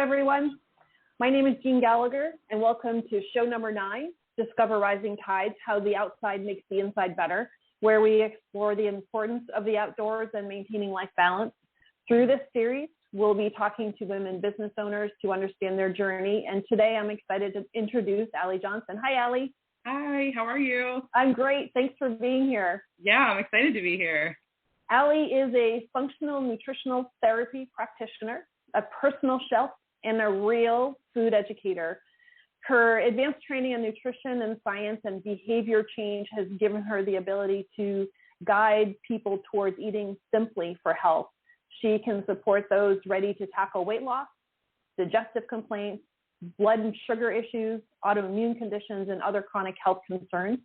everyone. My name is Jean Gallagher, and welcome to show number 9, Discover Rising Tides, How the Outside Makes the Inside Better, where we explore the importance of the outdoors and maintaining life balance. Through this series, we'll be talking to women business owners to understand their journey, and today I'm excited to introduce Allie Johnson. Hi, Allie. Hi, how are you? I'm great. Thanks for being here. Yeah, I'm excited to be here. Allie is a functional nutritional therapy practitioner, a personal chef, and a real food educator. Her advanced training in nutrition and science and behavior change has given her the ability to guide people towards eating simply for health. She can support those ready to tackle weight loss, digestive complaints, blood and sugar issues, autoimmune conditions, and other chronic health concerns.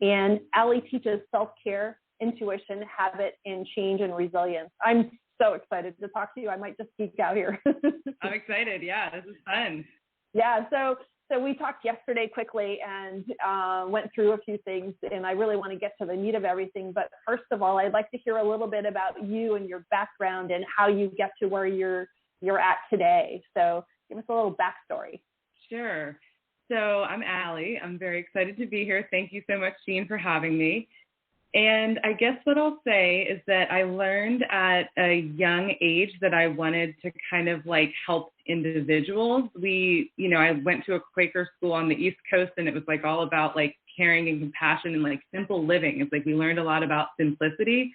And Allie teaches self-care, intuition, habit, and change and resilience. I'm so excited to talk to you. I might just geek out here. I'm excited. Yeah, this is fun. Yeah, so we talked yesterday quickly and went through a few things, and I really want to get to the meat of everything. But first of all, I'd like to hear a little bit about you and your background and how you get to where you're at today. So give us a little backstory. Sure. So I'm Allie. I'm very excited to be here. Thank you so much, Jean, for having me. And I guess what I'll say is that I learned at a young age that I wanted to kind of like help individuals. I went to a Quaker school on the East Coast, and it was like all about like caring and compassion and like simple living. It's like we learned a lot about simplicity.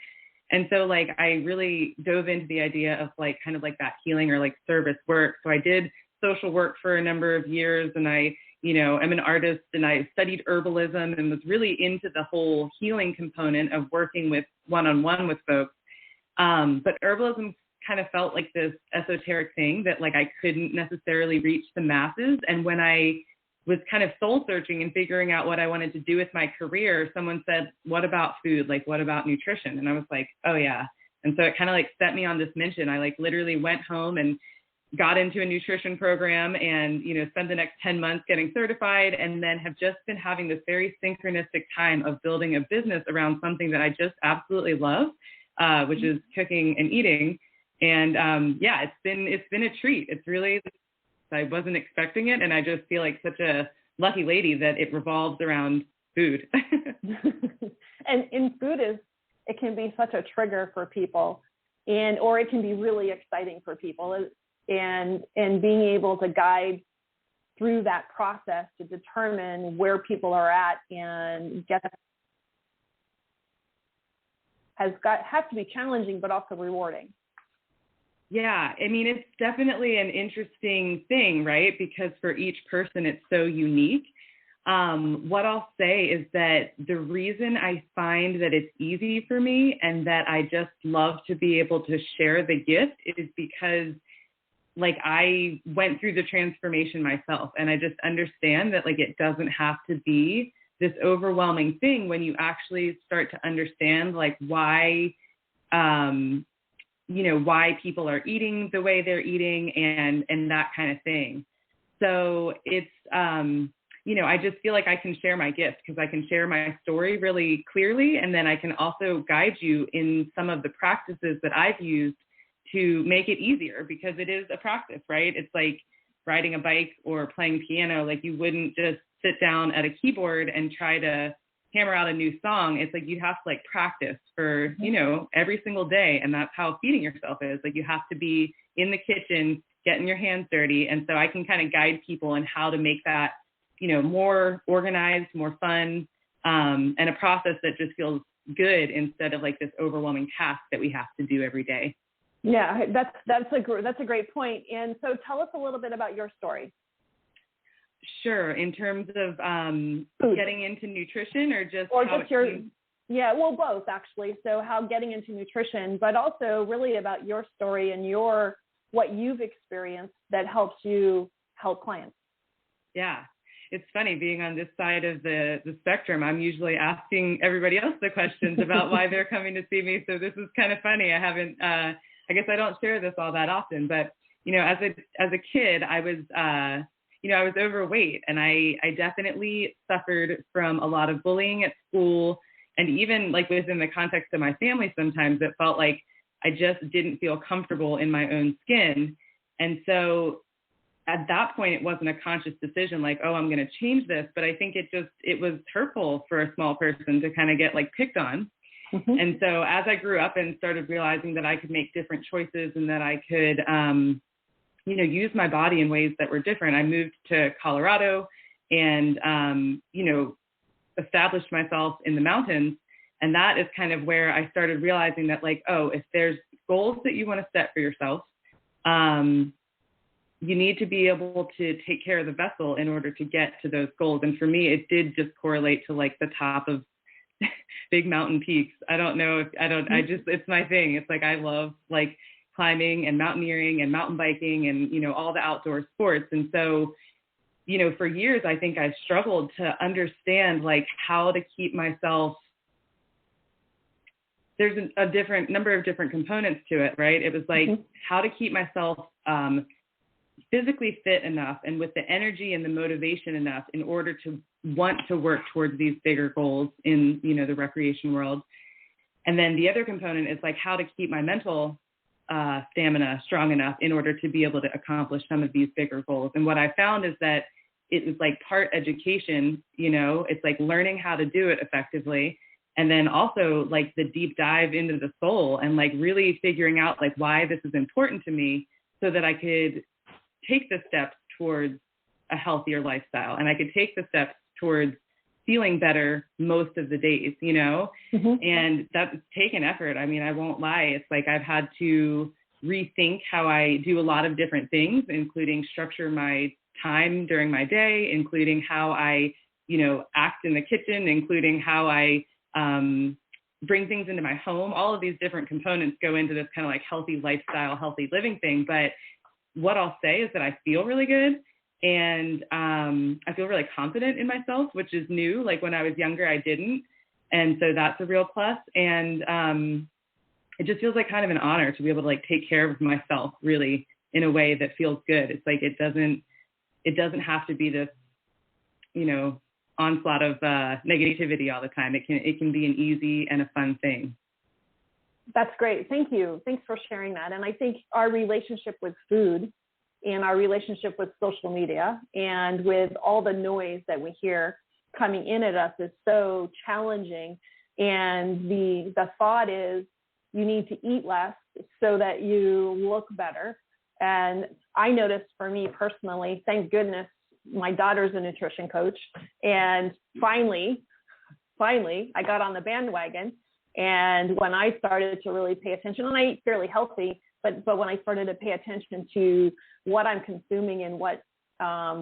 And so like I really dove into the idea of like kind of like that healing or like service work. So I did social work for a number of years, and I'm an artist, and I studied herbalism and was really into the whole healing component of working with one-on-one with folks. But herbalism kind of felt like this esoteric thing that like I couldn't necessarily reach the masses. And when I was kind of soul searching and figuring out what I wanted to do with my career, someone said, what about food? Like, what about nutrition? And I was like, oh yeah. And so it kind of like set me on this mission. I like literally went home and got into a nutrition program and, spent the next 10 months getting certified, and then have just been having this very synchronistic time of building a business around something that I just absolutely love, which is cooking and eating. And it's been a treat. It's really, I wasn't expecting it. And I just feel like such a lucky lady that it revolves around food. And in food it can be such a trigger for people, or it can be really exciting for people. And being able to guide through that process to determine where people are at and has to be challenging, but also rewarding. Yeah, I mean, it's definitely an interesting thing, right? Because for each person, it's so unique. What I'll say is that the reason I find that it's easy for me and that I just love to be able to share the gift is because like I went through the transformation myself, and I just understand that like it doesn't have to be this overwhelming thing when you actually start to understand like why people are eating the way they're eating and that kind of thing. So it's, I just feel like I can share my gift because I can share my story really clearly. And then I can also guide you in some of the practices that I've used to make it easier, because it is a practice, right? It's like riding a bike or playing piano. Like you wouldn't just sit down at a keyboard and try to hammer out a new song. It's like you have to like practice for, every single day. And that's how feeding yourself is. Like you have to be in the kitchen, getting your hands dirty. And so I can kind of guide people in how to make that, more organized, more fun, and a process that just feels good instead of like this overwhelming task that we have to do every day. Yeah, that's a great point. And so tell us a little bit about your story. Sure. In terms of getting into nutrition both actually. So how getting into nutrition, but also really about your story and what you've experienced that helps you help clients. Yeah. It's funny being on this side of the spectrum. I'm usually asking everybody else the questions about why they're coming to see me. So this is kind of funny. I haven't, I guess I don't share this all that often, but, as a kid, I was, I was overweight, and I definitely suffered from a lot of bullying at school. And even like within the context of my family, sometimes it felt like I just didn't feel comfortable in my own skin. And so at that point, it wasn't a conscious decision like, oh, I'm going to change this. But I think it was hurtful for a small person to kind of get like picked on. Mm-hmm. And so as I grew up and started realizing that I could make different choices and that I could, use my body in ways that were different, I moved to Colorado and, established myself in the mountains. And that is kind of where I started realizing that like, oh, if there's goals that you want to set for yourself, you need to be able to take care of the vessel in order to get to those goals. And for me, it did just correlate to like the top of big mountain peaks. It's my thing. It's like, I love like climbing and mountaineering and mountain biking and, all the outdoor sports. And so, for years, I think I struggled to understand like how to keep myself. There's a different number of different components to it, right? It was like how to keep myself physically fit enough and with the energy and the motivation enough in order to want to work towards these bigger goals in, the recreation world. And then the other component is like how to keep my mental stamina strong enough in order to be able to accomplish some of these bigger goals. And what I found is that it was like part education, it's like learning how to do it effectively. And then also like the deep dive into the soul and like really figuring out like why this is important to me so that I could take the steps towards a healthier lifestyle. And I could take the steps towards feeling better most of the days, and that's taken effort. I mean, I won't lie. It's like I've had to rethink how I do a lot of different things, including structure my time during my day, including how I, act in the kitchen, including how I bring things into my home. All of these different components go into this kind of like healthy lifestyle, healthy living thing. But what I'll say is that I feel really good. And I feel really confident in myself, which is new. Like when I was younger, I didn't. And so that's a real plus. And it just feels like kind of an honor to be able to like take care of myself really in a way that feels good. It's like, it doesn't have to be this, onslaught of negativity all the time. It can be an easy and a fun thing. That's great. Thank you. Thanks for sharing that. And I think our relationship with food and our relationship with social media and with all the noise that we hear coming in at us is so challenging. And the thought is you need to eat less so that you look better. And I noticed for me personally, thank goodness, my daughter's a nutrition coach. And finally, I got on the bandwagon. And when I started to really pay attention, and I eat fairly healthy, but when I started to pay attention to what I'm consuming and what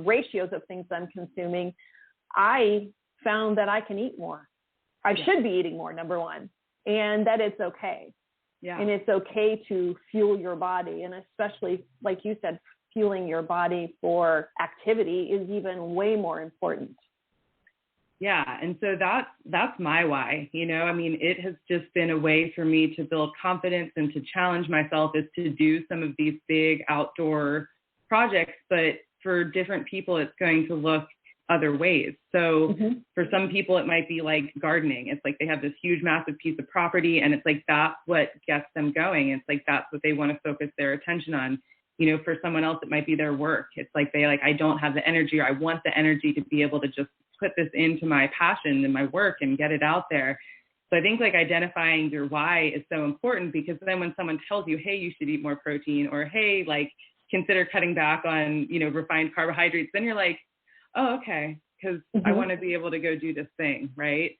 ratios of things I'm consuming, I found that I can eat more. I should be eating more, number one, and that it's okay. Yeah. And it's okay to fuel your body. And especially, like you said, fueling your body for activity is even way more important. Yeah. And so that's my why, I mean, it has just been a way for me to build confidence and to challenge myself is to do some of these big outdoor projects, but for different people, it's going to look other ways. So for some people, it might be like gardening. It's like they have this huge, massive piece of property and it's like, that's what gets them going. It's like, that's what they want to focus their attention on. For someone else, it might be their work. It's like, I don't have the energy, or I want the energy to be able to just put this into my passion and my work and get it out there. So I think like identifying your why is so important, because then when someone tells you, hey, you should eat more protein, or hey, like consider cutting back on, refined carbohydrates, then you're like, oh, okay, because I want to be able to go do this thing, right?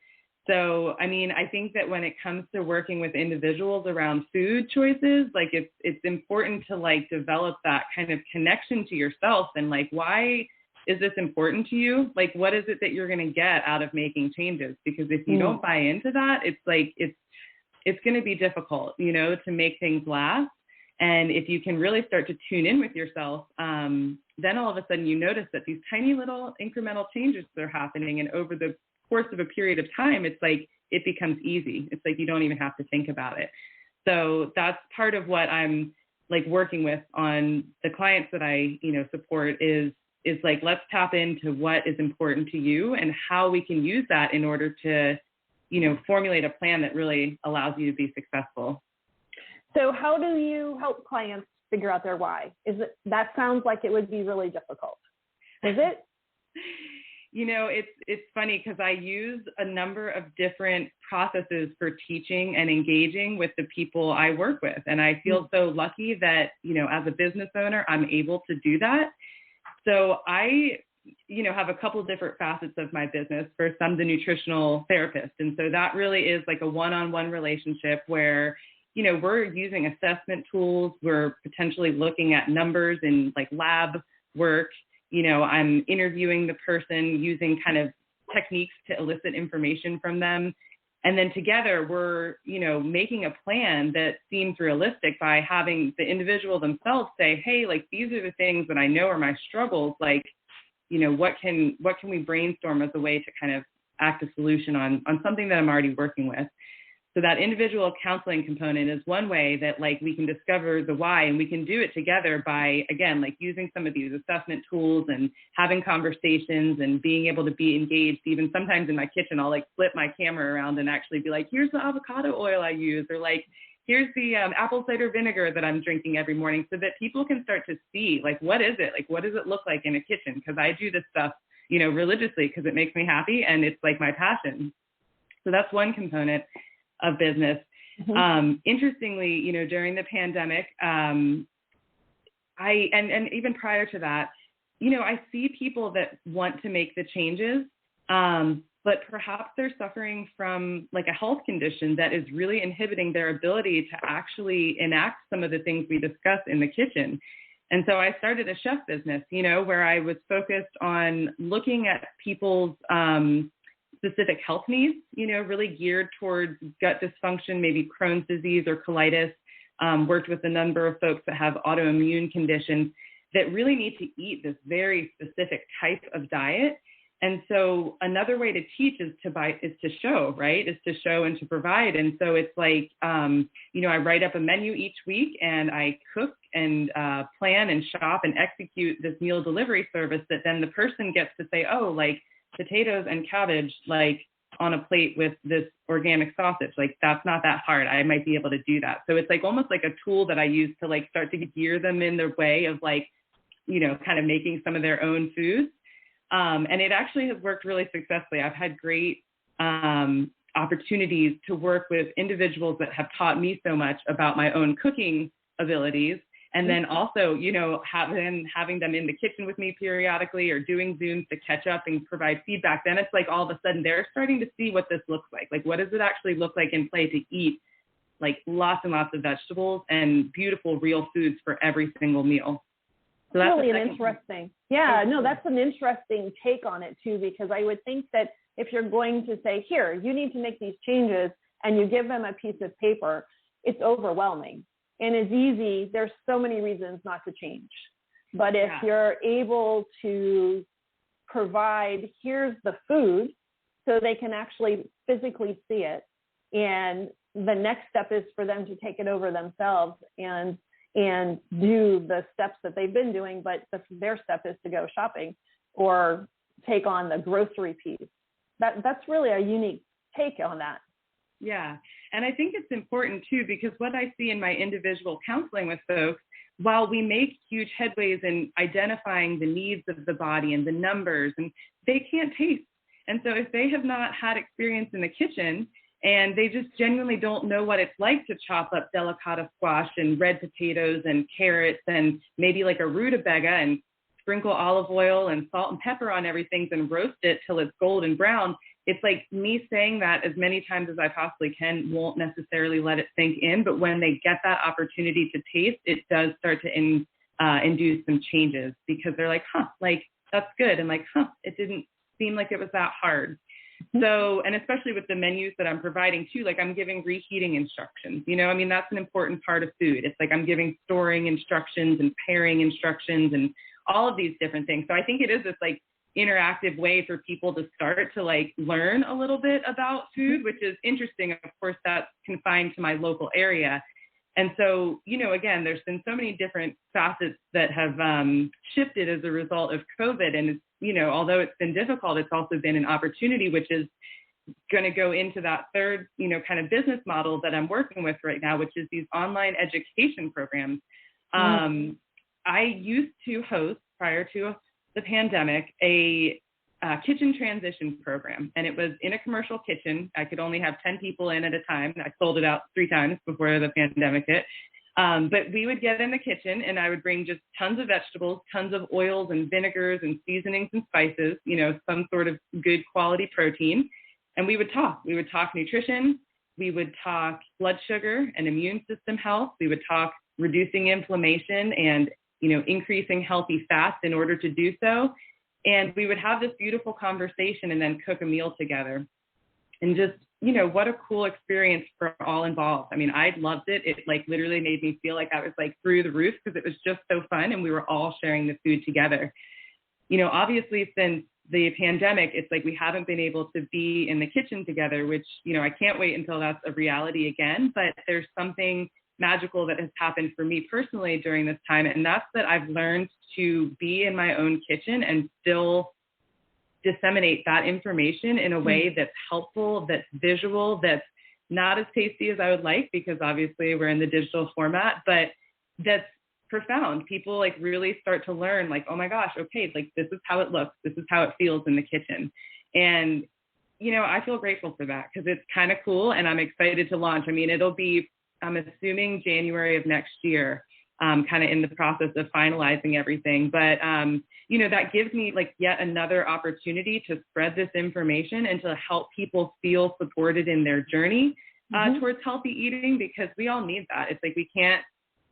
So, I mean, I think that when it comes to working with individuals around food choices, like it's important to like develop that kind of connection to yourself and like, why is this important to you? Like, what is it that you're going to get out of making changes? Because if you don't buy into that, it's like, it's going to be difficult, to make things last. And if you can really start to tune in with yourself, then all of a sudden you notice that these tiny little incremental changes are happening. And over the course of a period of time, it's like, it becomes easy. It's like, you don't even have to think about it. So that's part of what I'm like working with on the clients that I, support is like, let's tap into what is important to you and how we can use that in order to, formulate a plan that really allows you to be successful. So how do you help clients figure out their why? That sounds like it would be really difficult. Is it? You know, it's funny because I use a number of different processes for teaching and engaging with the people I work with. And I feel so lucky that, you know, as a business owner, I'm able to do that. So I, you know, have a couple of different facets of my business. First, I'm the nutritional therapist. And so that really is like a one-on-one relationship where, you know, we're using assessment tools. We're potentially looking at numbers and like lab work. You know, I'm interviewing the person using kind of techniques to elicit information from them. And then together we're, you know, making a plan that seems realistic by having the individual themselves say, hey, like, these are the things that I know are my struggles. Like, you know, what can we brainstorm as a way to kind of act a solution on something that I'm already working with? So that individual counseling component is one way that like we can discover the why, and we can do it together by, again, like using some of these assessment tools and having conversations and being able to be engaged. Even sometimes in my kitchen, I'll like flip my camera around and actually be like, here's the avocado oil I use, or like, here's the apple cider vinegar that I'm drinking every morning, so that people can start to see, like, what is it? Like, what does it look like in a kitchen? Because I do this stuff, you know, religiously because it makes me happy and it's like my passion. So that's one component of business. Interestingly, you know, during the pandemic, and even prior to that, you know, I see people that want to make the changes, but perhaps they're suffering from like a health condition that is really inhibiting their ability to actually enact some of the things we discuss in the kitchen. And so I started a chef business, you know, where I was focused on looking at people's specific health needs, you know, really geared towards gut dysfunction, maybe Crohn's disease or colitis. Worked with a number of folks that have autoimmune conditions that really need to eat this very specific type of diet. And so another way to teach is to show, right? Is to show and to provide. And so it's like, you know, I write up a menu each week and I cook and plan and shop and execute this meal delivery service that then the person gets to say, oh, like, potatoes and cabbage, like on a plate with this organic sausage, like that's not that hard. I might be able to do that. So it's like almost like a tool that I use to like start to gear them in their way of like, you know, kind of making some of their own foods. And it actually has worked really successfully. I've had great opportunities to work with individuals that have taught me so much about my own cooking abilities. And then also, you know, having them in the kitchen with me periodically or doing Zooms to catch up and provide feedback. Then it's like all of a sudden they're starting to see what this looks like. Like, what does it actually look like in play to eat like lots and lots of vegetables and beautiful real foods for every single meal. So that's really an interesting. Yeah, no, that's an interesting take on it too, because I would think that if you're going to say, here, you need to make these changes, and you give them a piece of paper, it's overwhelming. And it's easy. There's so many reasons not to change. But if you're able to provide, here's the food, so they can actually physically see it. And the next step is for them to take it over themselves and do the steps that they've been doing. But their step is to go shopping or take on the grocery piece. That's really a unique take on that. Yeah. And I think it's important too, because what I see in my individual counseling with folks, while we make huge headways in identifying the needs of the body and the numbers, and they can't taste. And so if they have not had experience in the kitchen and they just genuinely don't know what it's like to chop up delicata squash and red potatoes and carrots and maybe like a rutabaga and sprinkle olive oil and salt and pepper on everything and roast it till it's golden brown, it's like me saying that as many times as I possibly can won't necessarily let it sink in. But when they get that opportunity to taste, it does start to induce some changes, because they're like, like that's good. And like, it didn't seem like it was that hard. So, and especially with the menus that I'm providing too, like I'm giving reheating instructions, you know, I mean, that's an important part of food. It's like I'm giving storing instructions and pairing instructions and all of these different things. So I think it is this like interactive way for people to start to like learn a little bit about food, which is interesting. Of course, that's confined to my local area. And so, you know, again, there's been so many different facets that have shifted as a result of COVID. And, it's, you know, although it's been difficult, it's also been an opportunity, which is going to go into that third, you know, kind of business model that I'm working with right now, which is these online education programs. I used to host, prior to the pandemic, a kitchen transition program, and it was in a commercial kitchen. I could only have 10 people in at a time. I sold it out 3 times before the pandemic hit. But we would get in the kitchen, and I would bring just tons of vegetables, tons of oils and vinegars and seasonings and spices, you know, some sort of good quality protein. And we would talk. We would talk nutrition. We would talk blood sugar and immune system health. We would talk reducing inflammation and, you know, increasing healthy fats in order to do so. And we would have this beautiful conversation and then cook a meal together. And just, you know, what a cool experience for all involved. I mean, I loved it. It like literally made me feel like I was like through the roof because it was just so fun and we were all sharing the food together. You know, obviously since the pandemic, it's like we haven't been able to be in the kitchen together, which, you know, I can't wait until that's a reality again. But there's something magical that has happened for me personally during this time. And that's that I've learned to be in my own kitchen and still disseminate that information in a way that's helpful, that's visual, that's not as tasty as I would like, because obviously we're in the digital format, but that's profound. People like really start to learn like, oh my gosh, okay, like this is how it looks. This is how it feels in the kitchen. And, you know, I feel grateful for that because it's kind of cool and I'm excited to launch. I mean, it'll be, I'm assuming January of next year, kind of in the process of finalizing everything. But, you know, that gives me like yet another opportunity to spread this information and to help people feel supported in their journey towards healthy eating, because we all need that. It's like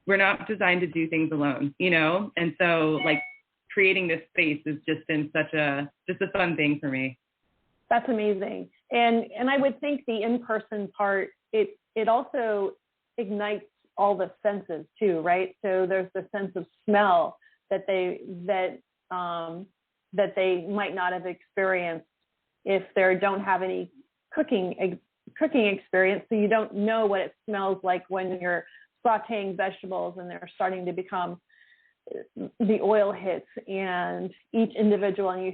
we're not designed to do things alone, you know? And so like creating this space has just been such a fun thing for me. That's amazing. And I would think the in-person part, it also ignites all the senses too, right? So there's the sense of smell that they might not have experienced if they don't have any cooking experience. So you don't know what it smells like when you're sauteing vegetables and they're starting to become, the oil hits and each individual, and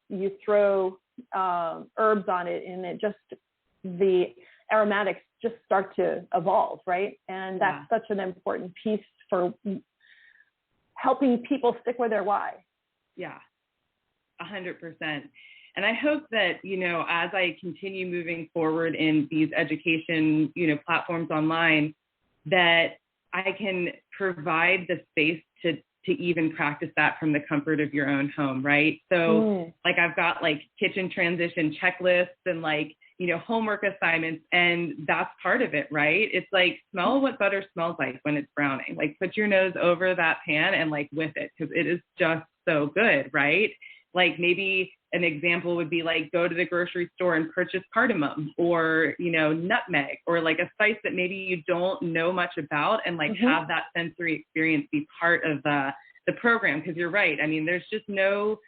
you throw herbs on it, and it just, the aromatics just start to evolve, right? And that's such an important piece for helping people stick with their why. Yeah, 100%. And I hope that, you know, as I continue moving forward in these education, you know, platforms online, that I can provide the space to even practice that from the comfort of your own home, right? So like I've got like kitchen transition checklists and like, you know, homework assignments, and that's part of it, right? It's like, smell what butter smells like when it's browning. Like put your nose over that pan and like whiff it, because it is just so good, right? Like maybe an example would be like go to the grocery store and purchase cardamom or, you know, nutmeg, or like a spice that maybe you don't know much about, and like have that sensory experience be part of the program. Because you're right. I mean, there's just no,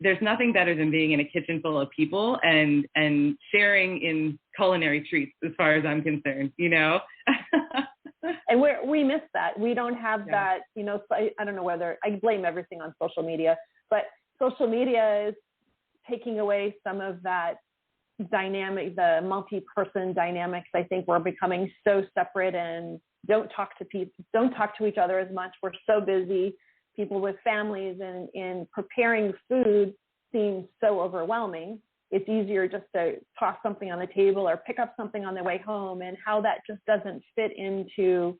there's nothing better than being in a kitchen full of people and sharing in culinary treats, as far as I'm concerned, you know? And we miss that. We don't have that, you know, I don't know whether, I blame everything on social media, but social media is taking away some of that dynamic, the multi-person dynamics. I think we're becoming so separate and don't talk to each other as much. We're so busy. People with families and preparing food seems so overwhelming. It's easier just to toss something on the table or pick up something on the way home, and how that just doesn't fit into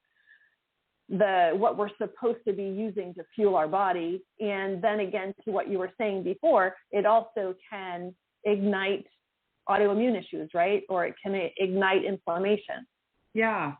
what we're supposed to be using to fuel our body. And then again, to what you were saying before, it also can ignite autoimmune issues, right? Or it can ignite inflammation. Yeah.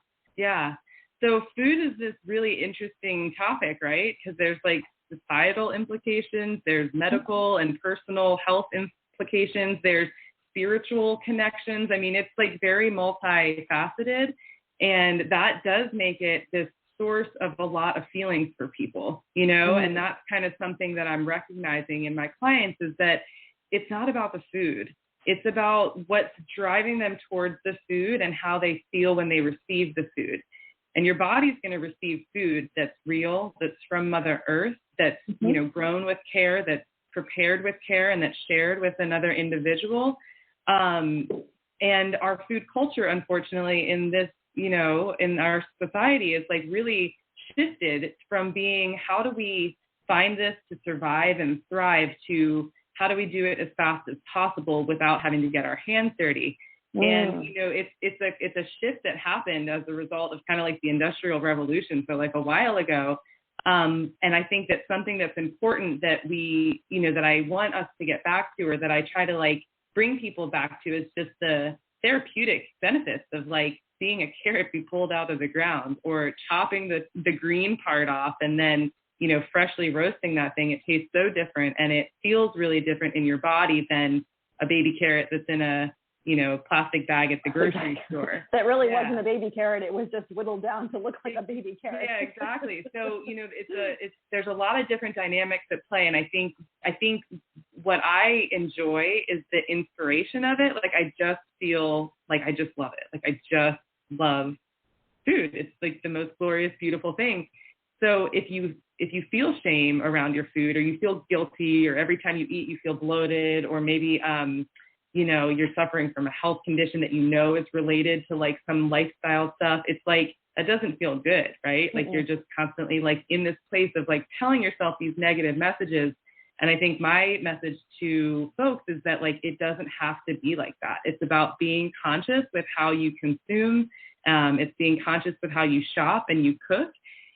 So food is this really interesting topic, right? Because there's like societal implications, there's medical and personal health implications, there's spiritual connections. I mean, it's like very multifaceted, and that does make it this source of a lot of feelings for people, you know, and that's kind of something that I'm recognizing in my clients, is that it's not about the food. It's about what's driving them towards the food and how they feel when they receive the food. And your body's going to receive food that's real, that's from Mother Earth, that's, you know, grown with care, that's prepared with care, and that's shared with another individual. And our food culture, unfortunately, in this, you know, in our society, is like really shifted from being, how do we find this to survive and thrive, to how do we do it as fast as possible without having to get our hands dirty. And, you know, it's a shift that happened as a result of kind of like the Industrial Revolution. So like a while ago. And I think that's something that's important that we, you know, that I want us to get back to, or that I try to like bring people back to, is just the therapeutic benefits of like seeing a carrot be pulled out of the ground, or chopping the green part off and then, you know, freshly roasting that thing. It tastes so different, and it feels really different in your body than a baby carrot that's in a, you know, plastic bag at the grocery store. That really wasn't a baby carrot. It was just whittled down to look like a baby carrot. Yeah, exactly. So, you know, there's a lot of different dynamics at play. And I think what I enjoy is the inspiration of it. Like, I just feel like I just love it. Like, I just love food. It's like the most glorious, beautiful thing. So if you feel shame around your food, or you feel guilty, or every time you eat, you feel bloated, or maybe, you know, you're suffering from a health condition that you know is related to like some lifestyle stuff, it's like, that doesn't feel good, right? Like, you're just constantly like in this place of like telling yourself these negative messages. And I think my message to folks is that like, it doesn't have to be like that. It's about being conscious with how you consume. It's being conscious with how you shop and you cook.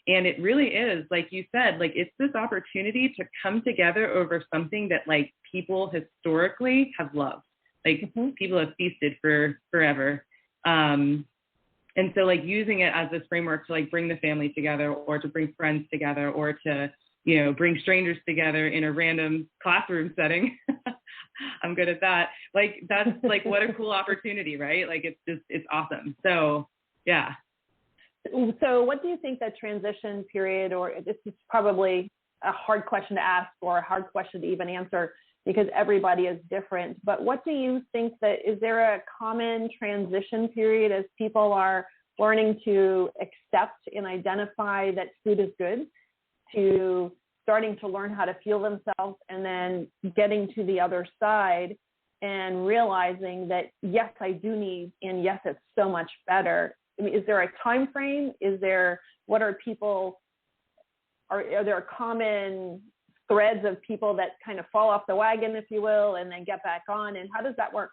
And it really is, like you said, like, it's this opportunity to come together over something that like people historically have loved. Like, people have feasted for forever. And so like using it as this framework to like bring the family together, or to bring friends together, or to, you know, bring strangers together in a random classroom setting. I'm good at that. Like, that's like, what a cool opportunity, right? Like, it's awesome. So yeah. So what do you think that transition period, or this is probably a hard question to ask, or a hard question to even answer, because everybody is different, but what do you think that, is there a common transition period as people are learning to accept and identify that food is good, to starting to learn how to feel themselves, and then getting to the other side and realizing that, yes, I do need, and yes, it's so much better? I mean, is there a time frame? What are people, are there common threads of people that kind of fall off the wagon, if you will, and then get back on? And how does that work?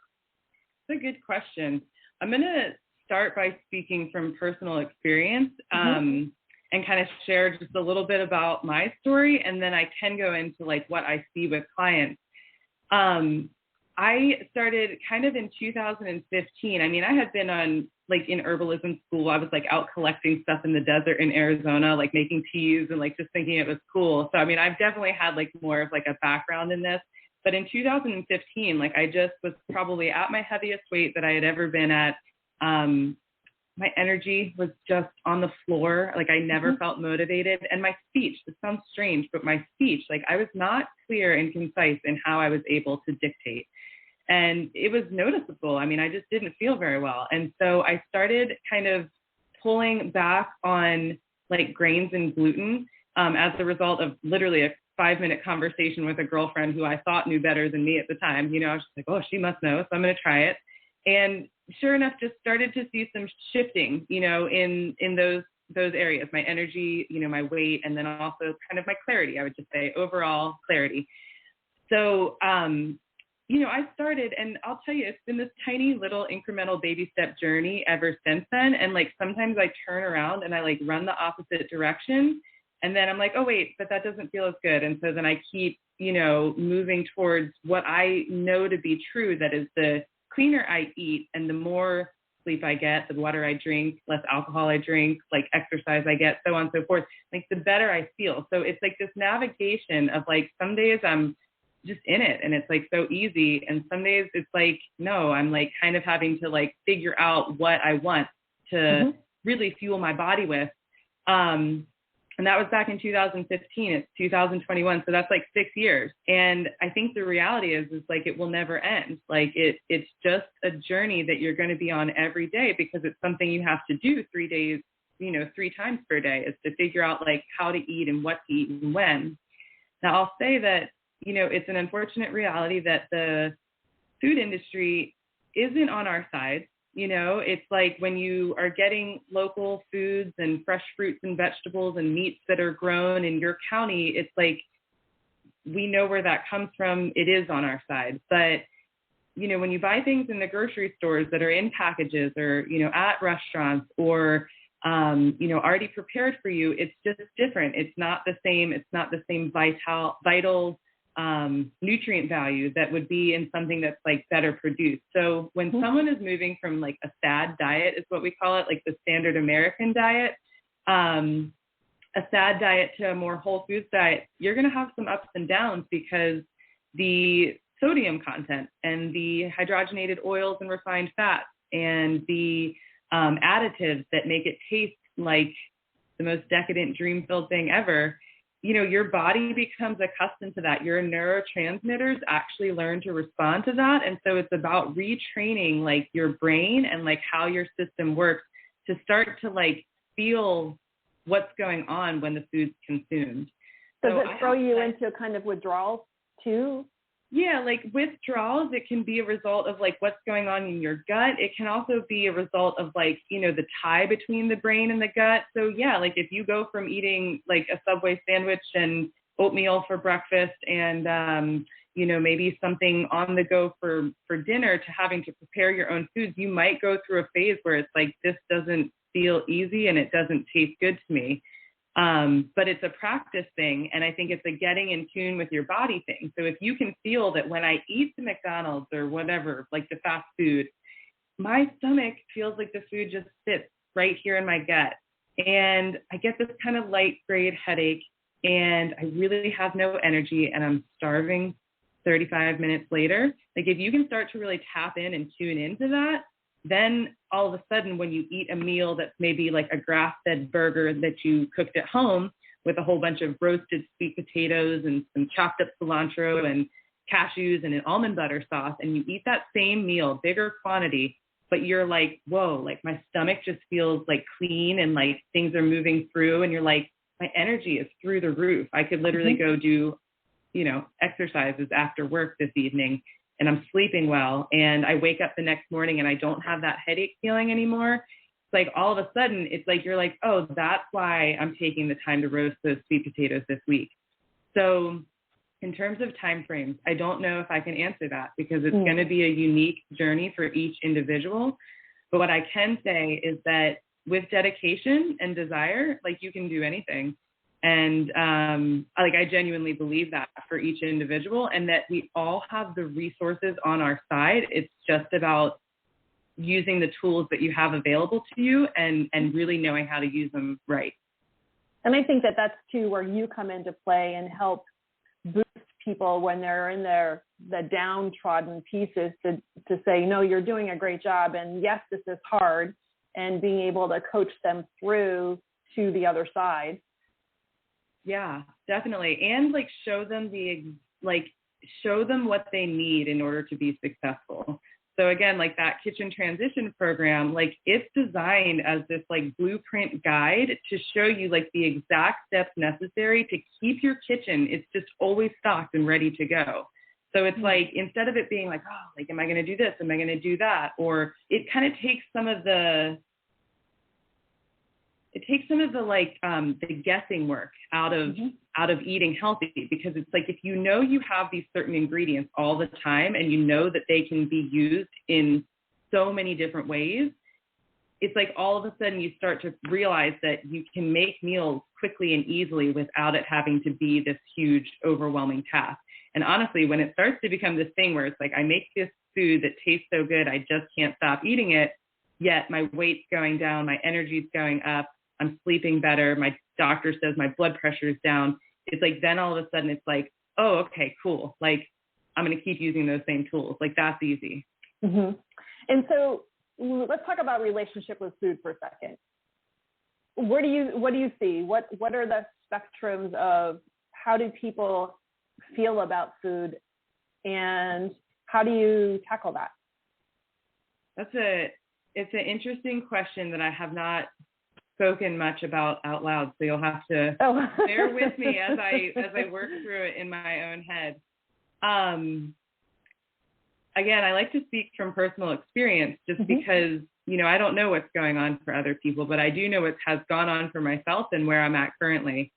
It's a good question. I'm going to start by speaking from personal experience, and kind of share just a little bit about my story. And then I can go into like what I see with clients. I started kind of in 2015. I mean, I had been on like in herbalism school. I was like out collecting stuff in the desert in Arizona, like making teas and like just thinking it was cool. So, I mean, I've definitely had like more of like a background in this, but in 2015, like I just was probably at my heaviest weight that I had ever been at. My energy was just on the floor. Like, I never felt motivated. And my speech, it sounds strange, but my speech, like, I was not clear and concise in how I was able to dictate. And it was noticeable. I mean, I just didn't feel very well. And so I started kind of pulling back on like grains and gluten, as a result of literally a 5-minute conversation with a girlfriend who I thought knew better than me at the time. You know, I was just like, oh, she must know, so I'm going to try it. And sure enough, just started to see some shifting, you know, in those areas, my energy, you know, my weight, and then also kind of my clarity, I would just say overall clarity. So, you know, I started, and I'll tell you, it's been this tiny little incremental baby step journey ever since then. And like, sometimes I turn around and I like run the opposite direction, and then I'm like, oh wait, but that doesn't feel as good. And so then I keep, you know, moving towards what I know to be true, that is the cleaner I eat and the more sleep I get, the water I drink, less alcohol I drink, like exercise I get, so on and so forth, like the better I feel. So it's like this navigation of like, some days I'm just in it and it's like so easy. And some days it's like, no, I'm like kind of having to like figure out what I want to really fuel my body with. And that was back in 2015. It's 2021. So that's like 6 years. And I think the reality is like, it will never end. Like it's just a journey that you're going to be on every day, because it's something you have to do 3 days, you know, 3 times per day, is to figure out like how to eat and what to eat and when. Now I'll say that, you know, it's an unfortunate reality that the food industry isn't on our side. You know, it's like when you are getting local foods and fresh fruits and vegetables and meats that are grown in your county, it's like we know where that comes from. It is on our side. But, you know, when you buy things in the grocery stores that are in packages or, you know, at restaurants or, you know, already prepared for you, it's just different. It's not the same. It's not the same vital nutrient value that would be in something that's like better produced. So when someone is moving from like a SAD diet is what we call it, like the standard American diet, a SAD diet to a more whole foods diet, you're going to have some ups and downs because the sodium content and the hydrogenated oils and refined fats and the additives that make it taste like the most decadent dream-filled thing ever, you know, your body becomes accustomed to that. Your neurotransmitters actually learn to respond to that. And so it's about retraining like your brain and like how your system works to start to like feel what's going on when the food's consumed. Does it throw you into a kind of withdrawal too? Yeah, like withdrawals, it can be a result of like what's going on in your gut. It can also be a result of like, you know, the tie between the brain and the gut. So yeah, like if you go from eating like a Subway sandwich and oatmeal for breakfast and, you know, maybe something on the go for dinner to having to prepare your own foods, you might go through a phase where it's like, this doesn't feel easy and it doesn't taste good to me. But it's a practice thing. And I think it's a getting in tune with your body thing. So if you can feel that when I eat the McDonald's or whatever, like the fast food, my stomach feels like the food just sits right here in my gut. And I get this kind of light grade headache and I really have no energy and I'm starving 35 minutes later. Like if you can start to really tap in and tune into that, then all of a sudden when you eat a meal that's maybe like a grass-fed burger that you cooked at home with a whole bunch of roasted sweet potatoes and some chopped up cilantro and cashews and an almond butter sauce, and you eat that same meal, bigger quantity, but you're like, whoa, like my stomach just feels like clean and like things are moving through, and you're like, my energy is through the roof. I could literally go do, you know, exercises after work this evening and I'm sleeping well, and I wake up the next morning and I don't have that headache feeling anymore. It's like all of a sudden, it's like you're like, oh, that's why I'm taking the time to roast those sweet potatoes this week. So in terms of time frames, I don't know if I can answer that because it's going to be a unique journey for each individual. But what I can say is that with dedication and desire, like you can do anything. And like I genuinely believe that for each individual, and that we all have the resources on our side. It's just about using the tools that you have available to you and really knowing how to use them right. And I think that that's too where you come into play and help boost people when they're in the downtrodden pieces to say, no, you're doing a great job. And yes, this is hard, and being able to coach them through to the other side. Yeah, definitely. And like show them what they need in order to be successful. So again, like that kitchen transition program, like it's designed as this like blueprint guide to show you like the exact steps necessary to keep your kitchen. It's just always stocked and ready to go. So it's like, instead of it being like, oh, like, am I going to do this? Am I going to do that? Or it kind of takes some of the like the guessing work out of eating healthy, because it's like if you know you have these certain ingredients all the time and you know that they can be used in so many different ways, it's like all of a sudden you start to realize that you can make meals quickly and easily without it having to be this huge, overwhelming task. And honestly, when it starts to become this thing where it's like, I make this food that tastes so good, I just can't stop eating it, yet my weight's going down, my energy's going up, I'm sleeping better, my doctor says my blood pressure is down. It's like, then all of a sudden it's like, oh, okay, cool. Like, I'm going to keep using those same tools. Like, that's easy. Mm-hmm. And so let's talk about relationship with food for a second. What do you see? What are the spectrums of how do people feel about food, and how do you tackle that? It's an interesting question that I have not spoken much about out loud, so you'll have to bear with me as I work through it in my own head. again, I like to speak from personal experience just because, I don't know what's going on for other people, but I do know what has gone on for myself and where I'm at currently.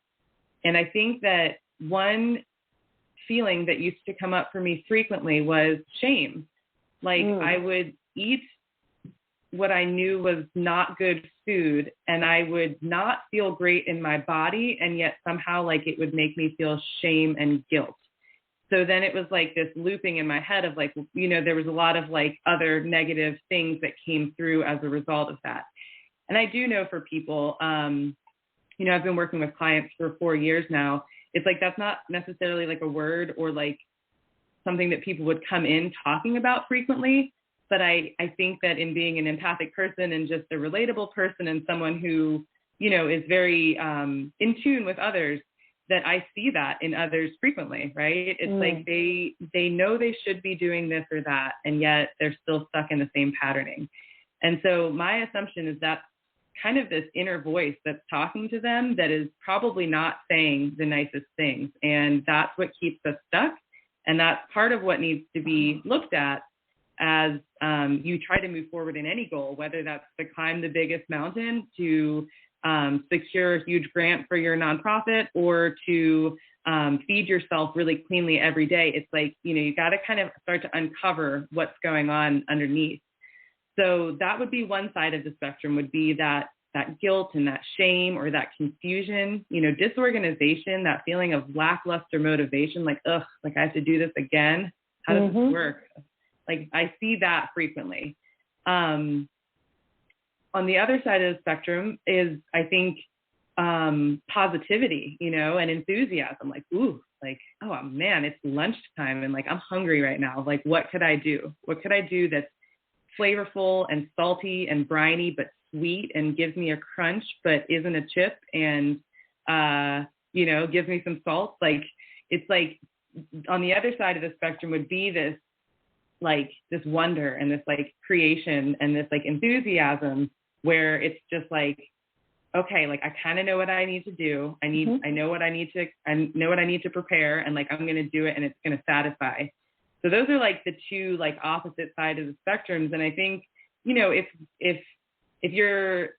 And I think that one feeling that used to come up for me frequently was shame. Like I would eat what I knew was not good food, and I would not feel great in my body, and yet somehow like it would make me feel shame and guilt. So then it was like this looping in my head of like, there was a lot of like other negative things that came through as a result of that. And I do know for people, I've been working with clients for 4 years now. It's like, that's not necessarily like a word or like something that people would come in talking about frequently. But I think that in being an empathic person and just a relatable person and someone who, is very in tune with others, that I see that in others frequently, right? It's like they know they should be doing this or that, and yet they're still stuck in the same patterning. And so my assumption is that kind of this inner voice that's talking to them that is probably not saying the nicest things. And that's what keeps us stuck. And that's part of what needs to be looked at as you try to move forward in any goal, whether that's to climb the biggest mountain, to secure a huge grant for your nonprofit, or to feed yourself really cleanly every day. It's like, you got to kind of start to uncover what's going on underneath. So that would be one side of the spectrum, would be that guilt and that shame or that confusion, disorganization, that feeling of lackluster motivation, like, ugh, like I have to do this again. How does this work? Like I see that frequently. On the other side of the spectrum is, I think, positivity, and enthusiasm, like, ooh, like, oh man, it's lunchtime and like, I'm hungry right now. Like, what could I do? What could I do that's flavorful and salty and briny, but sweet and gives me a crunch, but isn't a chip and, gives me some salt. Like, it's like on the other side of the spectrum would be this, like this wonder and this like creation and this like enthusiasm where it's just like, okay, like I kind of know what I need to do. I know what I need to prepare, and like, I'm going to do it and it's going to satisfy. So those are like the two like opposite sides of the spectrums. And I think, if you're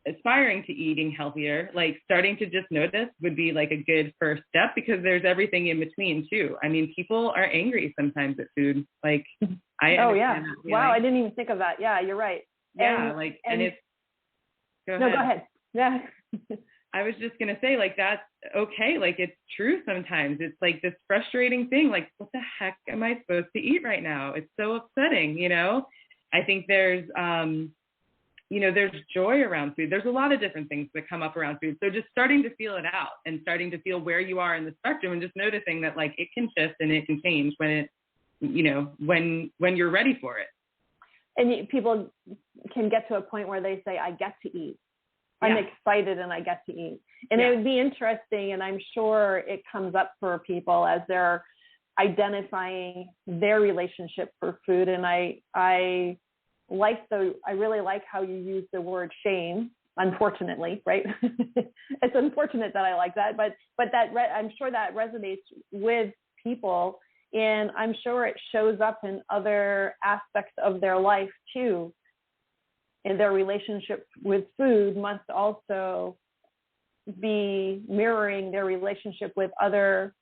aspiring to eating healthier, like starting to just notice would be like a good first step, because there's everything in between too. I mean, people are angry sometimes at food. Like oh yeah. Wow. I didn't even think of that. Yeah, you're right. Yeah. And it's, go ahead. Yeah. I was just going to say, like, that's okay. Like, it's true sometimes. It's like this frustrating thing. Like, what the heck am I supposed to eat right now? It's so upsetting, I think there's, there's joy around food. There's a lot of different things that come up around food. So just starting to feel it out and starting to feel where you are in the spectrum, and just noticing that, like, it can shift and it can change when it, when you're ready for it. And people can get to a point where they say, I get to eat. I'm excited and I get to eat. And it would be interesting, and I'm sure it comes up for people as they're identifying their relationship for food. And I really like how you use the word shame, unfortunately, right? It's unfortunate that I like that, but I'm sure that resonates with people, and I'm sure it shows up in other aspects of their life too. And their relationship with food must also be mirroring their relationship with other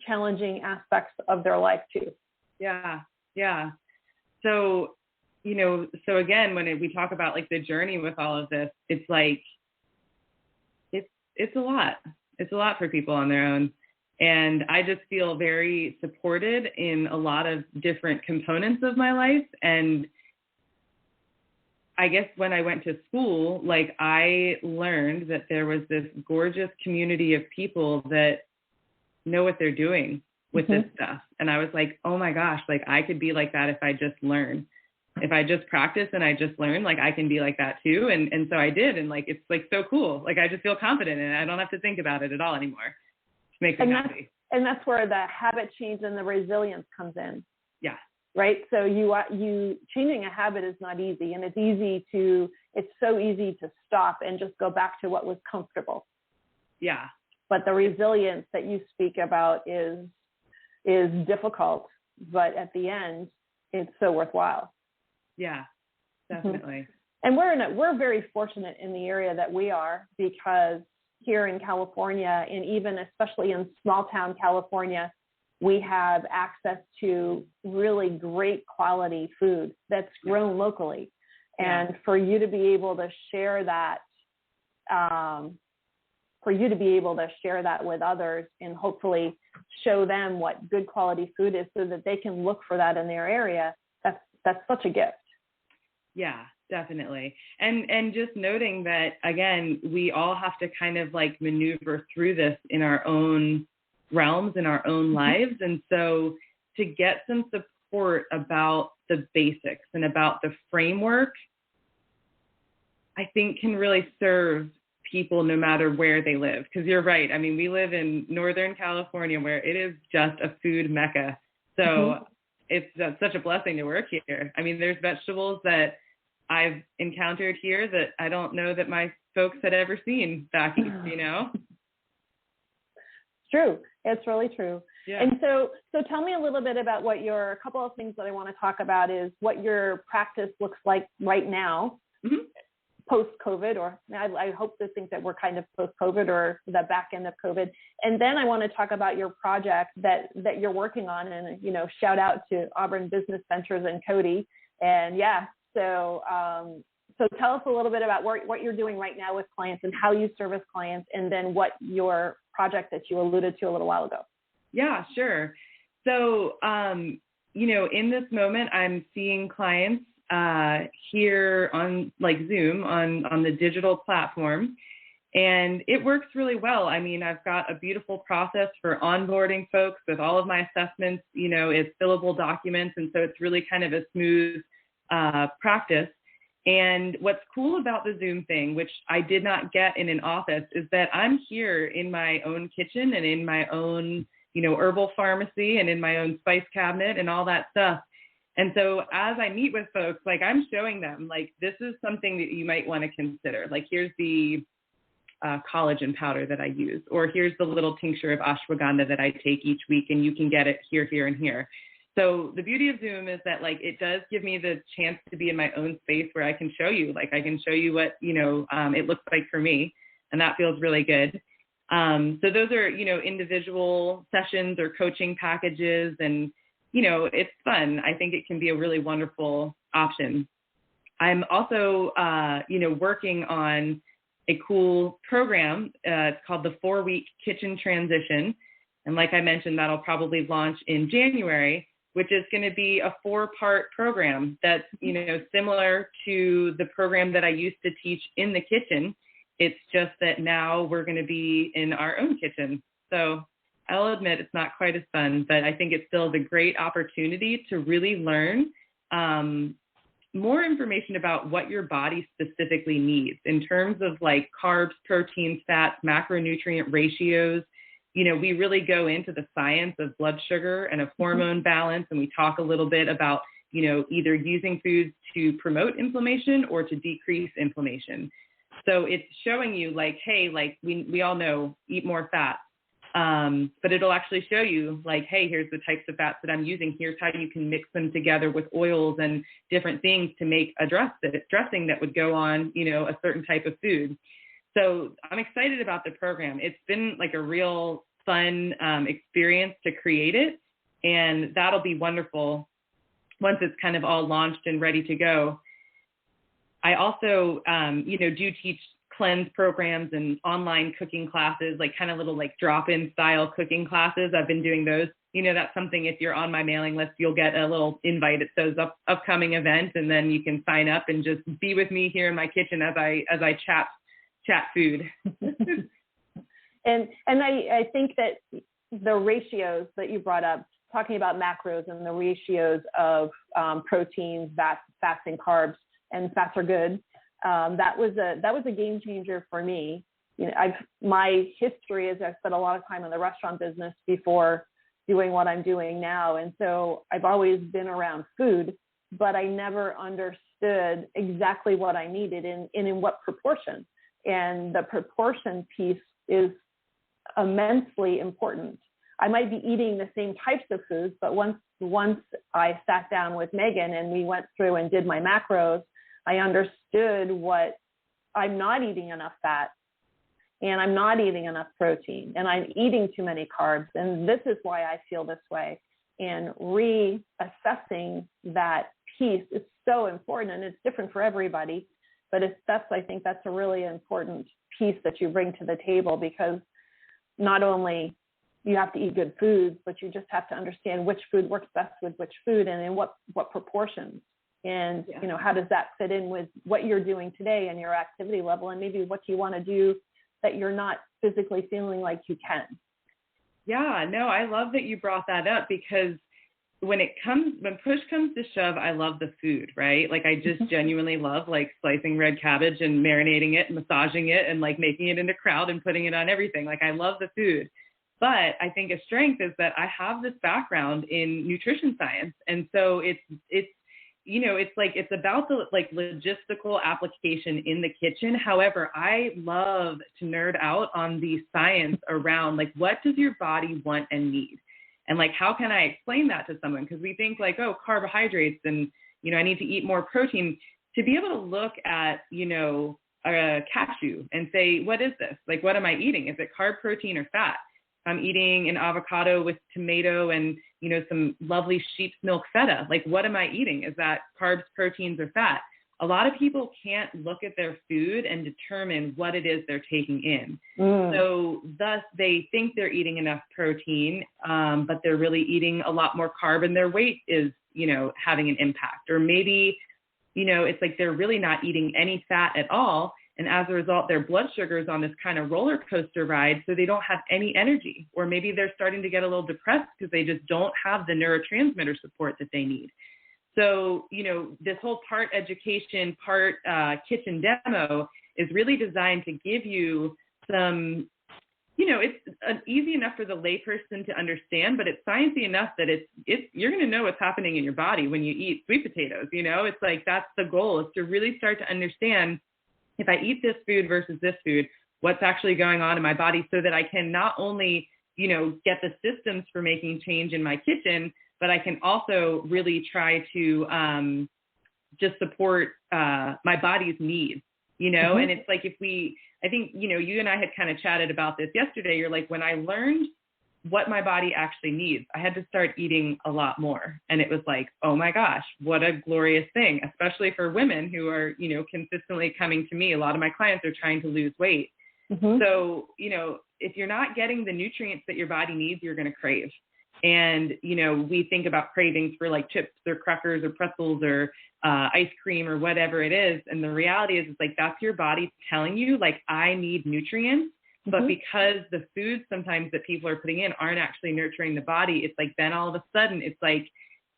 challenging aspects of their life too. Yeah. Yeah. So, so again, when we talk about like the journey with all of this, it's like, it's a lot. It's a lot for people on their own. And I just feel very supported in a lot of different components of my life. And I guess when I went to school, like, I learned that there was this gorgeous community of people that know what they're doing with this stuff. And I was like, oh my gosh, like, I could be like that if I just learn. If I just practice and I just learn, like, I can be like that too. And so I did. And like, it's like so cool. Like, I just feel confident and I don't have to think about it at all anymore. It makes me happy. And that's where the habit change and the resilience comes in. Yeah. Right. So you changing a habit is not easy, and it's so easy to stop and just go back to what was comfortable. Yeah. But the resilience that you speak about is difficult, but at the end, it's so worthwhile. Yeah, definitely. And we're very fortunate in the area that we are, because here in California, and even especially in small town California, we have access to really great quality food that's grown locally. And for you to be able to share that, with others, and hopefully show them what good quality food is so that they can look for that in their area, that's such a gift. Yeah, definitely. And just noting that, again, we all have to kind of like maneuver through this in our own realms, in our own lives. And so to get some support about the basics and about the framework, I think can really serve people no matter where they live. Because you're right. I mean, we live in Northern California, where it is just a food mecca. So it's such a blessing to work here. I mean, there's vegetables that I've encountered here that I don't know that my folks had ever seen back east, you know? It's true. It's really true. Yeah. And so tell me a little bit about a couple of things that I want to talk about is what your practice looks like right now, post-COVID, or I hope to think that we're kind of post-COVID or the back end of COVID. And then I want to talk about your project that you're working on, and, you know, shout out to Auburn Business Ventures and Cody. And so tell us a little bit about what you're doing right now with clients and how you service clients, and then what your project that you alluded to a little while ago. Yeah, sure. So, you know, in this moment, I'm seeing clients here on like Zoom on the digital platform, and it works really well. I mean, I've got a beautiful process for onboarding folks with all of my assessments. You know, it's fillable documents, and so it's really kind of a smooth practice. And what's cool about the Zoom thing, which I did not get in an office, is that I'm here in my own kitchen and in my own, you know, herbal pharmacy and in my own spice cabinet and all that stuff. And so as I meet with folks, like, I'm showing them, like, this is something that you might want to consider. Like, here's the collagen powder that I use, or here's the little tincture of ashwagandha that I take each week, and you can get it here, here, and here. So the beauty of Zoom is that, like, it does give me the chance to be in my own space where I can show you, like, I can show you what, you know, it looks like for me, and that feels really good. So those are, you know, individual sessions or coaching packages, and, you know, it's fun. I think it can be a really wonderful option. I'm also, you know, working on a cool program. It's called the 4-Week Kitchen Transition. And like I mentioned, that'll probably launch in January, which is going to be a 4-part program that's, you know, similar to the program that I used to teach in the kitchen. It's just that now we're going to be in our own kitchen. So I'll admit it's not quite as fun, but I think it's still a great opportunity to really learn more information about what your body specifically needs in terms of like carbs, proteins, fats, macronutrient ratios. You know, we really go into the science of blood sugar and of hormone balance, and we talk a little bit about, you know, either using foods to promote inflammation or to decrease inflammation. So it's showing you like, hey, like we all know, eat more fat. But it'll actually show you like, hey, here's the types of fats that I'm using. Here's how you can mix them together with oils and different things to make a dressing that would go on, you know, a certain type of food. So I'm excited about the program. It's been like a real fun experience to create it. And that'll be wonderful once it's kind of all launched and ready to go. I also, you know, do teach cleanse programs and online cooking classes, like kind of little like drop-in style cooking classes. I've been doing those. You know, that's something, if you're on my mailing list, you'll get a little invite. It says upcoming event, and then you can sign up and just be with me here in my kitchen as I chat food. And I think that the ratios that you brought up, talking about macros and the ratios of proteins, fats, and carbs, and fats are good. That was a game changer for me. You know, my history is I've spent a lot of time in the restaurant business before doing what I'm doing now, and so I've always been around food, but I never understood exactly what I needed and in what proportion. And the proportion piece is immensely important. I might be eating the same types of foods, but once I sat down with Megan and we went through and did my macros, I understood what I'm not eating enough fat, and I'm not eating enough protein, and I'm eating too many carbs, and this is why I feel this way. And reassessing that piece is so important, and it's different for everybody, but I think that's a really important piece that you bring to the table, because not only you have to eat good foods, but you just have to understand which food works best with which food and in what proportions. And, how does that fit in with what you're doing today and your activity level, and maybe what you want to do that you're not physically feeling like you can. Yeah, no, I love that you brought that up, because when push comes to shove, I love the food, right? Like, I just genuinely love like slicing red cabbage and marinating it and massaging it and like making it into kraut and putting it on everything. Like, I love the food. But I think a strength is that I have this background in nutrition science. And so it's about the like logistical application in the kitchen. However, I love to nerd out on the science around like, what does your body want and need? And like, how can I explain that to someone? Because we think like, oh, carbohydrates and, I need to eat more protein. To be able to look at, a cashew and say, what is this? Like, what am I eating? Is it carb, protein, or fat? I'm eating an avocado with tomato and, some lovely sheep's milk feta. Like, what am I eating? Is that carbs, proteins, or fat? A lot of people can't look at their food and determine what it is they're taking in. So thus they think they're eating enough protein, but they're really eating a lot more carb, and their weight is, having an impact. Or maybe, it's like they're really not eating any fat at all. And as a result, their blood sugar is on this kind of roller coaster ride, so they don't have any energy. Or maybe they're starting to get a little depressed because they just don't have the neurotransmitter support that they need. So, this whole part education, part kitchen demo is really designed to give you some, it's easy enough for the layperson to understand, but it's sciencey enough that you're going to know what's happening in your body when you eat sweet potatoes. It's like, that's the goal, is to really start to understand, if I eat this food versus this food, what's actually going on in my body, so that I can not only, get the systems for making change in my kitchen, but I can also really try to just support my body's needs, And it's like, I think, you and I had kind of chatted about this yesterday. You're like, when I learned what my body actually needs, I had to start eating a lot more. And it was like, oh my gosh, what a glorious thing, especially for women who are, consistently coming to me. A lot of my clients are trying to lose weight. So, if you're not getting the nutrients that your body needs, you're going to crave. And, we think about cravings for like chips or crackers or pretzels or ice cream or whatever it is. And the reality is, it's like, that's your body telling you, like, I need nutrients. But because the foods sometimes that people are putting in aren't actually nurturing the body, it's like, then all of a sudden it's like,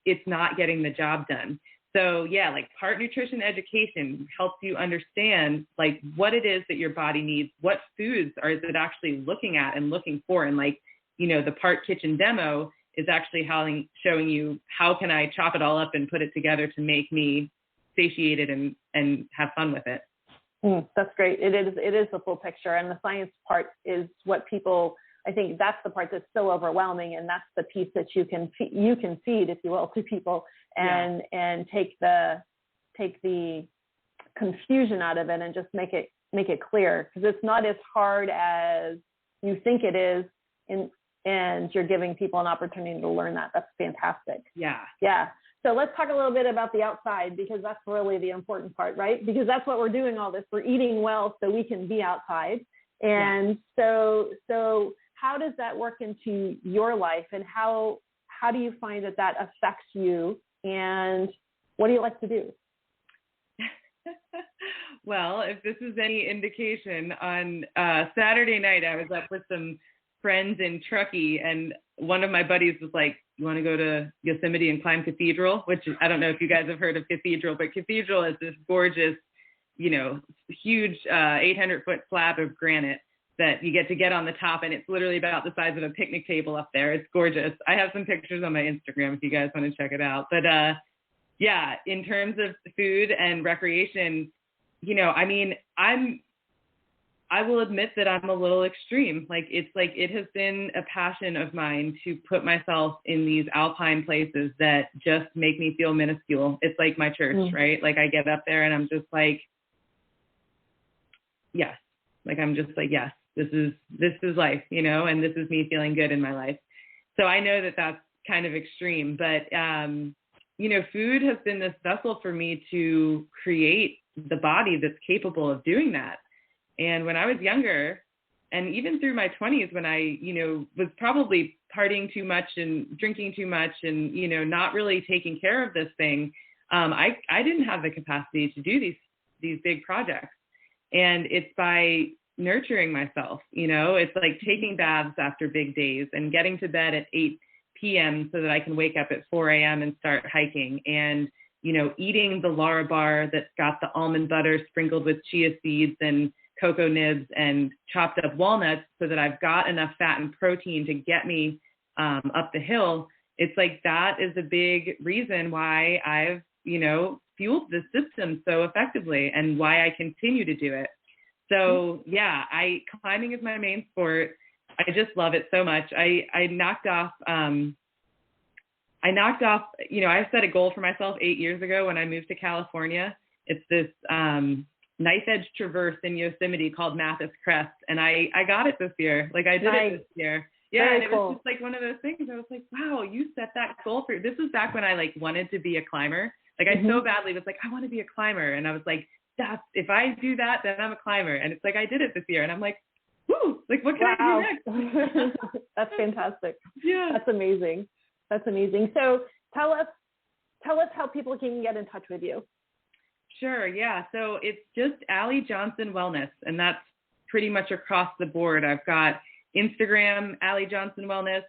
it's not getting the job done. So yeah, like, part nutrition education helps you understand like what it is that your body needs, what foods is it actually looking at and looking for. And like, the part kitchen demo is actually showing you, how can I chop it all up and put it together to make me satiated and have fun with it. That's great. It is the full picture, and the science part is what people, I think that's the part that's so overwhelming, and that's the piece that you can feed, if you will, to people, and take the confusion out of it and just make it clear, because it's not as hard as you think it is, and you're giving people an opportunity to learn that. That's fantastic. Yeah. So let's talk a little bit about the outside, because that's really the important part, right? Because that's what we're doing all this. We're eating well so we can be outside. And so how does that work into your life, and how do you find that affects you, and what do you like to do? Well, if this is any indication, on Saturday night, I was up with some friends in Truckee, and one of my buddies was like, you want to go to Yosemite and climb Cathedral? Which I don't know if you guys have heard of Cathedral, but Cathedral is this gorgeous, huge 800-foot slab of granite that you get on the top, and it's literally about the size of a picnic table up there. It's gorgeous. I have some pictures on my Instagram if you guys want to check it out. But yeah, in terms of food and recreation, I I will admit that I'm a little extreme. Like, it has been a passion of mine to put myself in these alpine places that just make me feel minuscule. It's like my church, right? Like, I get up there and I'm just like, yes. Like, I'm just like, yes, this is life, you know, and this is me feeling good in my life. So I know that that's kind of extreme, but, you know, food has been this vessel for me to create the body that's capable of doing that. And when I was younger, and even through my 20s, when I, you know, was probably partying too much and drinking too much and, you know, not really taking care of this thing, I didn't have the capacity to do these big projects. And it's by nurturing myself, you know, it's like taking baths after big days and getting to bed at 8 p.m. so that I can wake up at 4 a.m. and start hiking, and, you know, eating the Lara bar that's got the almond butter sprinkled with chia seeds and cocoa nibs and chopped up walnuts so that I've got enough fat and protein to get me up the hill. It's like, that is a big reason why I've, you know, fueled the system so effectively and why I continue to do it. So yeah, climbing is my main sport. I just love it so much. I knocked off, you know, I set a goal for myself 8 years ago when I moved to California. It's this knife edge traverse in Yosemite called Mathis Crest. And I got it this year. Like, I did it this year. Yeah. Very and it cool. was just like one of those things. I was like, wow, you set that goal for, this was back when I like wanted to be a climber. Like, I so badly was like, I want to be a climber. And I was like, if I do that, then I'm a climber. And it's like, I did it this year. And I'm like, woo, like, what can I do next? That's fantastic. Yeah. That's amazing. That's amazing. So tell us how people can get in touch with you. Sure. Yeah. So it's just Allie Johnson Wellness, and that's pretty much across the board. I've got Instagram, Allie Johnson Wellness.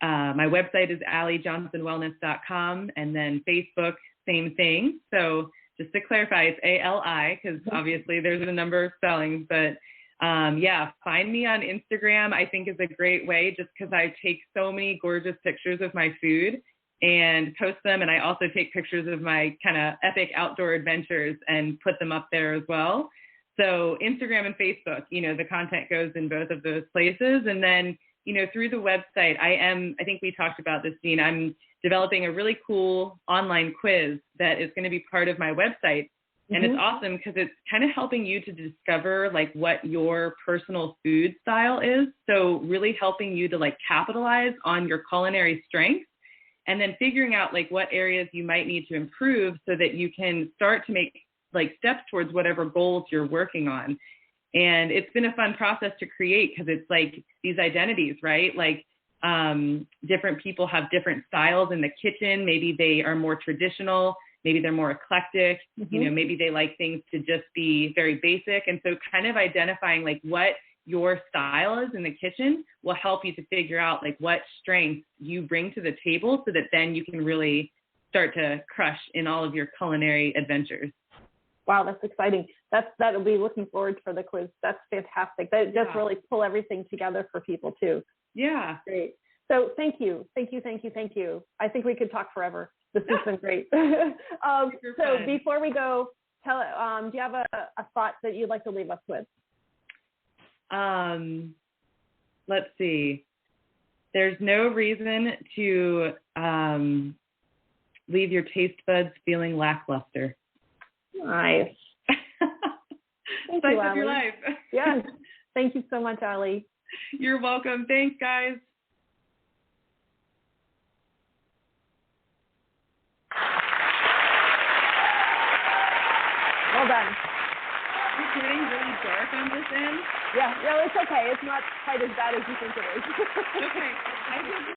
My website is alliejohnsonwellness.com, and then Facebook, same thing. So just to clarify, it's ALI, because obviously there's a number of spellings, but yeah, find me on Instagram, I think, is a great way, just because I take so many gorgeous pictures of my food and post them. And I also take pictures of my kind of epic outdoor adventures and put them up there as well. So Instagram and Facebook, you know, the content goes in both of those places. And then, you know, through the website, I think we talked about this, Jean, I'm developing a really cool online quiz that is going to be part of my website. And it's awesome because it's kind of helping you to discover like what your personal food style is. So really helping you to like capitalize on your culinary strengths, and then figuring out like what areas you might need to improve so that you can start to make like steps towards whatever goals you're working on. And it's been a fun process to create because it's like these identities, right? Like different people have different styles in the kitchen. Maybe they are more traditional. Maybe they're more eclectic. You know, maybe they like things to just be very basic. And so kind of identifying like what your style is in the kitchen will help you to figure out like what strengths you bring to the table so that then you can really start to crush in all of your culinary adventures. Wow, that's exciting. That'll be looking forward for the quiz. That's fantastic. That just really pull everything together for people too. Yeah. Great. So thank you. I think we could talk forever. This has been great. So before we go, do you have a thought that you'd like to leave us with? Let's see. There's no reason to leave your taste buds feeling lackluster. Nice. Thank you, Allie. Your life. Yes. Thank you so much, Allie. You're welcome. Thanks, guys. Well done. It's getting really dark on this end. Yeah, no, it's okay. It's not quite as bad as you think it is. Okay. I think